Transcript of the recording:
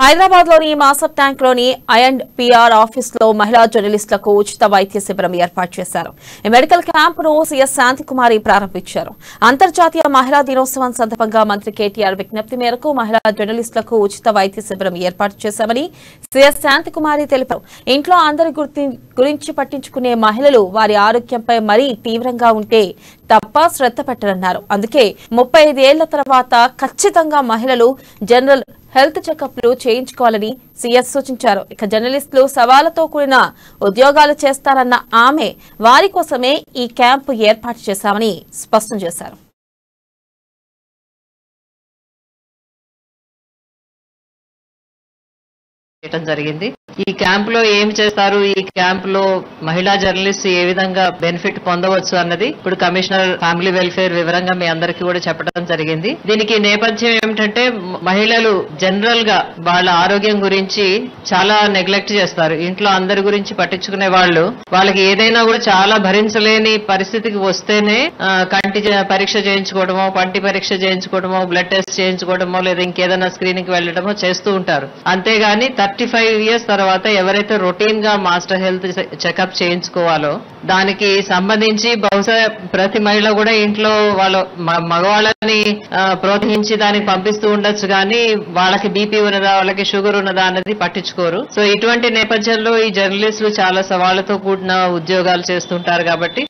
హైదరాబాద్ లోని మాసప్ ట్యాంక్ లోని I&PR office లో మహిళా జర్నలిస్టులకు ఉచిత వైద్య శిబిరం ఏర్పాటు చేశారు. ఈ మెడికల్ క్యాంపును సీఎస్ శాంతికుమారి ప్రారంభించారు. అంతర్జాతీయ మహిళా దినోత్సవం సందర్భంగా మంత్రి కేటీఆర్ విజ్ఞప్తి మేరకు మహిళా జర్నలిస్టులకు ఉచిత వైద్య శిబిరం ఏర్పాటు చేశామని సీఎస్ శాంతికుమారి తెలిపారు. ఇంట్లో అందరి గురించి పట్టించుకునే మహిళలు వారి ఆరోగ్యంపై మరీ తీవ్రంగా ఉంటే తప్ప శ్రద్ధ పెట్టరన్నారు. అందుకే 35 ఏళ్ల తర్వాత ఖచ్చితంగా మహిళలు జనరల్ హెల్త్ చెకప్లు చేయించుకోవాలని సీఎస్ సూచించారు. ఇక జర్నలిస్టులు సవాళ్లతో కూడిన ఉద్యోగాలు చేస్తారన్న ఆమె వారి కోసమే ఈ క్యాంపు ఏర్పాటు చేశామని స్పష్టం చేశారు. జరిగింది. ఈ క్యాంప్ లో ఏం చేస్తారు, ఈ క్యాంప్ లో మహిళా జర్నలిస్ట్ ఏ విధంగా బెనిఫిట్ పొందవచ్చు అన్నది ఇప్పుడు కమిషనర్ ఫ్యామిలీ వెల్ఫేర్ వివరంగా మీ అందరికీ కూడా చెప్పడం జరిగింది. దీనికి నేపథ్యం ఏమిటంటే మహిళలు జనరల్ గా వాళ్ళ ఆరోగ్యం గురించి చాలా నెగ్లెక్ట్ చేస్తారు. ఇంట్లో అందరి గురించి పట్టించుకునే వాళ్ళు వాళ్ళకి ఏదైనా కూడా చాలా భరించలేని పరిస్థితికి వస్తేనే కంటి పరీక్ష చేయించుకోవడమో, పంటి పరీక్ష చేయించుకోవడమో, బ్లడ్ టెస్ట్ చేయించుకోవడమో లేదా ఇంకేదైనా స్క్రీనింగ్ కి వెళ్లడమో చేస్తూ ఉంటారు. అంతేగాని 35 ఇయర్స్ తర్వాత ఎవరైతే రొటీన్ గా మాస్టర్ హెల్త్ చెకప్ చేయించుకోవాలో దానికి సంబంధించి బహుశా ప్రతి మహిళ కూడా ఇంట్లో వాళ్ళ మగవాళ్ళని ప్రోత్సహించి దానికి పంపిస్తూ ఉండొచ్చు, కానీ వాళ్ళకి బీపీ ఉన్నదా, వాళ్ళకి షుగర్ ఉన్నదా అన్నది పట్టించుకోరు. సో ఇటువంటి నేపథ్యంలో ఈ జర్నలిస్టులు చాలా సవాళ్లతో కూడిన ఉద్యోగాలు చేస్తుంటారు కాబట్టి